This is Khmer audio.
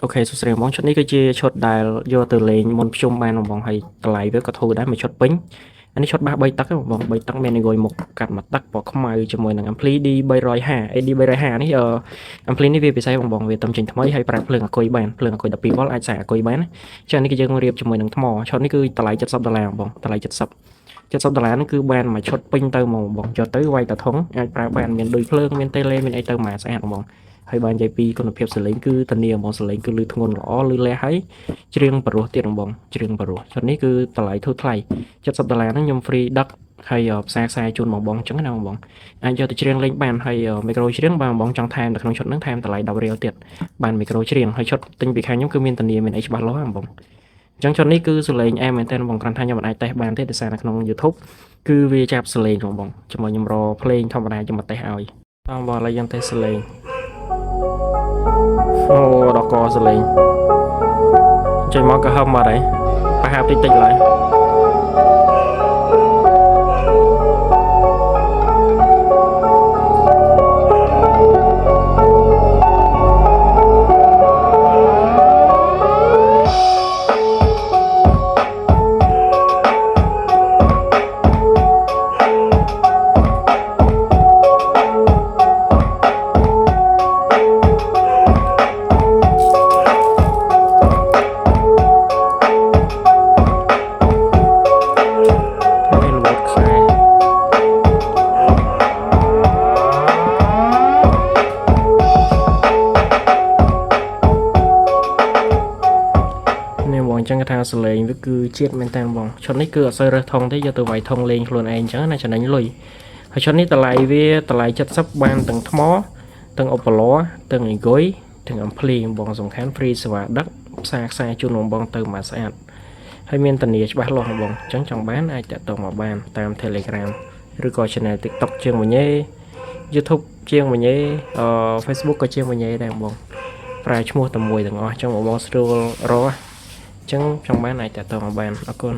អូខេសួស្តីបងឈុតនេះគឺជាឈុតដែលយកទៅលេងមុនភ្ជុំបានបងហើយតម្លៃវាក៏ធូរដែរមួយឈុតពេញអានេះឈុតបាស3ទឹកបង3ទឹកមានងុយមុខកាត់មួយទឹកពណ៌ខ្មៅជាមួយនឹង Ampli D350 AD 350នេះAmpli នេះវាពិសេសបងវាតំចេញថ្មីហើយប្រើភ្លើងអាគុយបានភ្លើងអាគុយ12 V អាចសាកអាគុយបានចានេះគឺយើងរៀបជាមួយនឹងថ្មឈុតនេះគឺតម្លៃ$70បងតម្លៃ$70នេះគឺបានមួយឈុតពេញទៅមកបងយកទៅវាយតាធុងអាចប្រើបានមានដូចភ្លើងមានតេឡេមានអីទៅមកស្អាតបងហើយបាននិយាយពីគុណភាពសលេងគឺធានាបងសលេងគឺលឺធ្ងន់ល្អលឺលះហើយច្រៀងបរោះទៀតបងច្រៀងបរោះឈុតនេះគឺតម្លៃធូរថ្លៃ$70ហ្នឹងខ្ញុំ free ដឹកហើយផ្សាយខ្សែជូនបងអញ្ចឹងណាបងអាចយកទៅច្រៀងលេងបានហើយមីក្រូច្រៀងបងចង់ថែមនៅក្នុងឈុតហ្នឹងថែមតម្លៃ10រៀលទៀតបានមីក្រូច្រៀងហើយឈុតទិញពីខាងខ្ញុំគឺមានធានាមានអីច្បាស់លាស់បងអញ្ចឹងឈុតនេះគឺសលេងអែមមែនតើបងគ្រាន់តែខ្ញុំមិនអាចតេស្តបានទេដោយសារនៅក្នុង YouTube គឺវាចាប់សលេងបងជាមួយខ្ញុំរកភ្លេងធម្មតាខ្ញុំមកតេស្តឲ្យបងឥឡូវយើងតេស្តសលេងអូដល់កសលេងចេញមកក៏ហឹមអត់ហើយប្រហាប់តិចឡើយអញ្ចឹងថាសលេងវាគឺជាតិមែនតើបងឈុតនេះគឺអត់សូវរើសថងទេយកទៅវាយថងលេងខ្លួនឯងអញ្ចឹងណាចំណេញលុយហើយឈុតនេះតម្លៃវាតម្លៃ70បានទាំងថ្មទាំងឧបលោទាំងអីគុយទាំងអំភ្លីបងសំខាន់ free សេវាដឹកផ្សារខ្សែជូនបងទៅមកស្អាតហើយមានធានាច្បាស់លាស់បងអញ្ចឹងចង់បានអាចតាក់ទងមកបានតាម Telegram ឬក៏ Channel TikTok ជាងមួយញ៉េ YouTube ជាងមួយញ៉េFacebook ក៏ជាងមួយញ៉េដែរបងប្រើឈ្មោះតែមួយទាំងអស់អញ្ចឹងបងស្រួលរកអញ្ចឹងចង់បានអាចតាក់ទងមកបានអរគុណ